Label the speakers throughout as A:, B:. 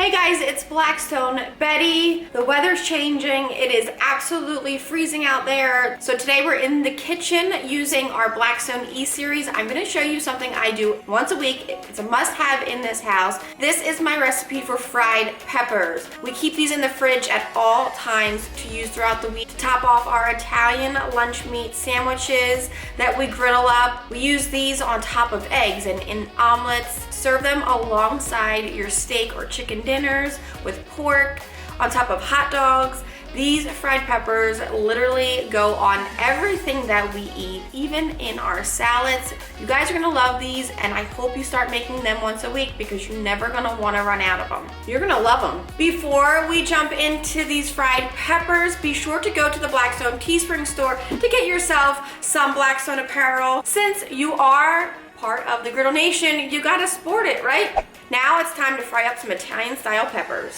A: Hey guys, it's Blackstone. Betty, the weather's changing. It is absolutely freezing out there. So today we're in the kitchen using our Blackstone E-Series. I'm gonna show you something I do once a week. It's a must-have in this house. This is my recipe for fried peppers. We keep these in the fridge at all times to use throughout the week to top off our Italian lunch meat sandwiches that we griddle up. We use these on top of eggs and in omelets. Serve them alongside your steak or chicken dinners with pork, on top of hot dogs. These fried peppers literally go on everything that we eat, even in our salads. You guys are gonna love these, and I hope you start making them once a week because you're never gonna wanna run out of them. You're gonna love them. Before we jump into these fried peppers, be sure to go to the Blackstone Teespring store to get yourself some Blackstone apparel. Since you are part of the Griddle Nation, you gotta sport it, right? Now it's time to fry up some Italian style peppers.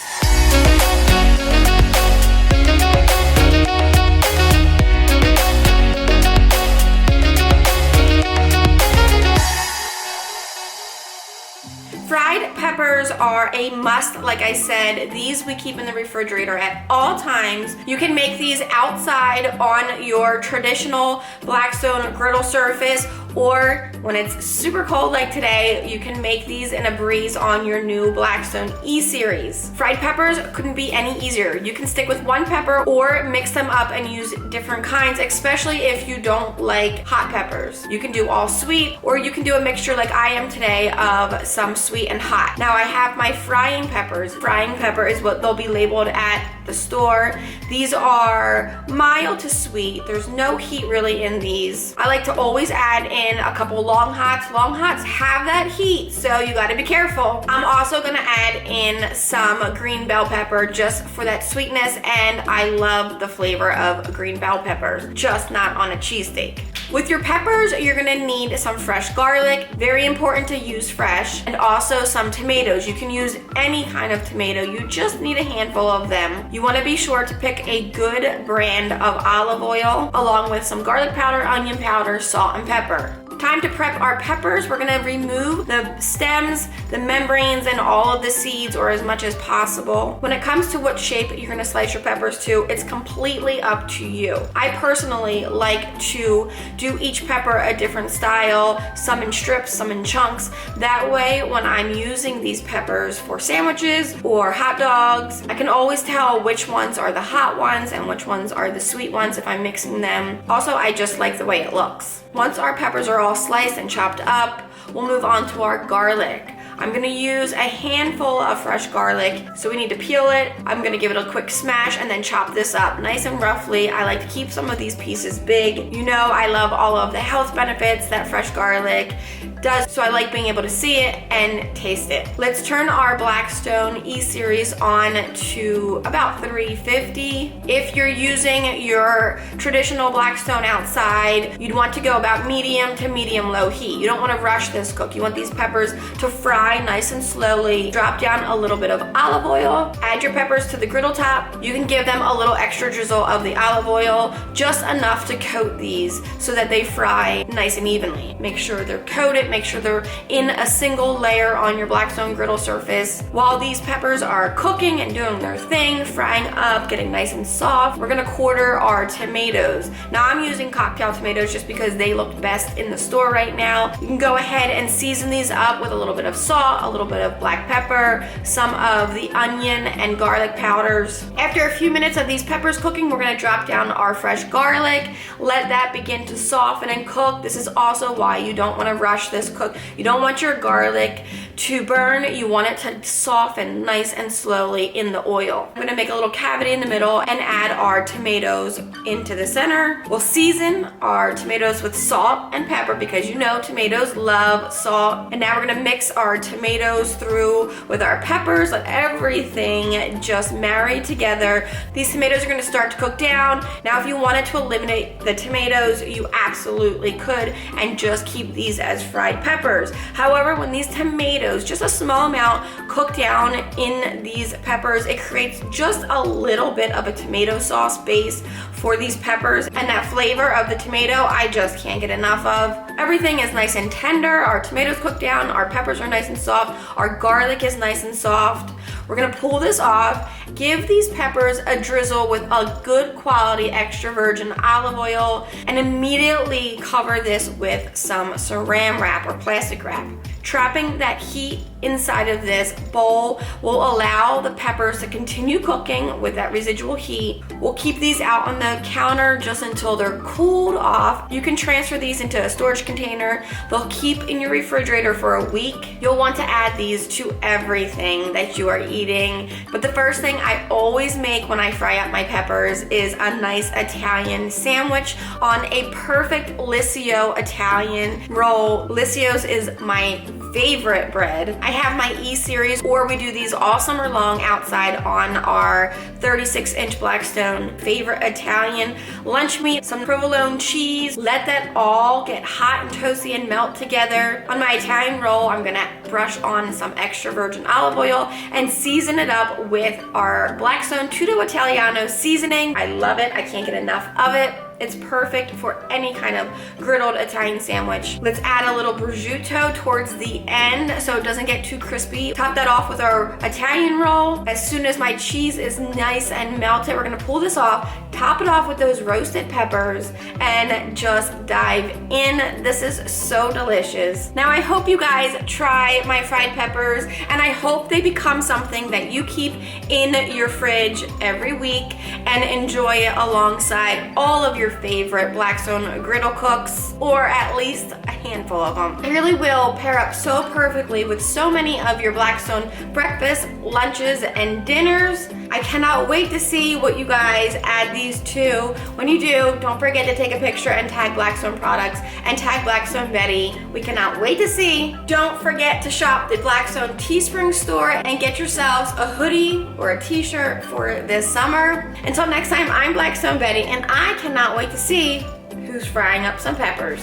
A: Fried peppers are a must, like I said. These we keep in the refrigerator at all times. You can make these outside on your traditional Blackstone griddle surface, or when it's super cold like today, you can make these in a breeze on your new Blackstone E-Series. Fried peppers couldn't be any easier. You can stick with one pepper or mix them up and use different kinds, especially if you don't like hot peppers. You can do all sweet, or you can do a mixture like I am today of some sweet and hot. Now I have my frying peppers. Frying pepper is what they'll be labeled at the store. These are mild to sweet. There's no heat really in these. I like to always add in a couple long hots. Long hots have that heat, so you gotta be careful. I'm also gonna add in some green bell pepper just for that sweetness, and I love the flavor of green bell peppers, just not on a cheesesteak. With your peppers, you're gonna need some fresh garlic, very important to use fresh, and also some tomatoes. You can use any kind of tomato, you just need a handful of them. You wanna be sure to pick a good brand of olive oil, along with some garlic powder, onion powder, salt, and pepper. Time to prep our peppers. We're gonna remove the stems, the membranes, and all of the seeds, or as much as possible. When it comes to what shape you're gonna slice your peppers to, it's completely up to you. I personally like to do each pepper a different style, some in strips, some in chunks. That way, when I'm using these peppers for sandwiches or hot dogs, I can always tell which ones are the hot ones and which ones are the sweet ones if I'm mixing them. Also, I just like the way it looks. Once our peppers are all sliced and chopped up, we'll move on to our garlic. I'm gonna use a handful of fresh garlic, so we need to peel it. I'm gonna give it a quick smash and then chop this up nice and roughly. I like to keep some of these pieces big. You know I love all of the health benefits that fresh garlic does, so I like being able to see it and taste it. Let's turn our Blackstone E-Series on to about 350. If you're using your traditional Blackstone outside, you'd want to go about medium to medium low heat. You don't want to rush this cook. You want these peppers to fry nice and slowly. Drop down a little bit of olive oil, add your peppers to the griddle top. You can give them a little extra drizzle of the olive oil, just enough to coat these so that they fry nice and evenly. Make sure they're coated, make sure they're in a single layer on your Blackstone griddle surface. While these peppers are cooking and doing their thing, frying up, getting nice and soft, we're gonna quarter our tomatoes. Now I'm using cocktail tomatoes just because they look best in the store right now. You can go ahead and season these up with a little bit of salt, a little bit of black pepper, some of the onion and garlic powders. After a few minutes of these peppers cooking, we're gonna drop down our fresh garlic, let that begin to soften and cook. This is also why you don't wanna rush this cook. You don't want your garlic to burn. You want it to soften nice and slowly in the oil. I'm gonna make a little cavity in the middle and add our tomatoes into the center. We'll season our tomatoes with salt and pepper because you know tomatoes love salt. And now we're gonna mix our tomatoes through with our peppers. Let everything just marry together. These tomatoes are gonna start to cook down. Now if you wanted to eliminate the tomatoes, you absolutely could and just keep these as fried peppers. However, when these tomatoes, just a small amount, cook down in these peppers, it creates just a little bit of a tomato sauce base for these peppers, and that flavor of the tomato I just can't get enough of. Everything is nice and tender. Our tomatoes cook down, our peppers are nice and soft, our garlic is nice and soft. We're gonna pull this off, give these peppers a drizzle with a good quality extra virgin olive oil, and immediately cover this with some saran wrap or plastic wrap. Trapping that heat inside of this bowl will allow the peppers to continue cooking with that residual heat. We'll keep these out on the counter just until they're cooled off. You can transfer these into a storage container. They'll keep in your refrigerator for a week. You'll want to add these to everything that you are eating. But the first thing I always make when I fry up my peppers is a nice Italian sandwich on a perfect Liscio Italian roll. Liscio's is my favorite bread. I have my E series, or we do these all summer long outside on our 36-inch Blackstone favorite Italian lunch meat, some provolone cheese. Let that all get hot and toasty and melt together. On my Italian roll, I'm gonna brush on some extra virgin olive oil and season it up with our Blackstone Tutto Italiano seasoning. I love it. I can't get enough of it. It's perfect for any kind of griddled Italian sandwich. Let's add a little prosciutto towards the end so it doesn't get too crispy. Top that off with our Italian roll. As soon as my cheese is nice and melted, we're gonna pull this off, top it off with those roasted peppers, and just dive in. This is so delicious. Now I hope you guys try my fried peppers, and I hope they become something that you keep in your fridge every week and enjoy it alongside all of your favorite Blackstone griddle cooks, or at least a handful of them. It really will pair up so perfectly with so many of your Blackstone breakfasts, lunches, and dinners. I cannot wait to see what you guys add these to. When you do, don't forget to take a picture and tag Blackstone products and tag Blackstone Betty. We cannot wait to see. Don't forget to shop the Blackstone Teespring store and get yourselves a hoodie or a t-shirt for this summer. Until next time, I'm Blackstone Betty, and I cannot wait to see who's frying up some peppers.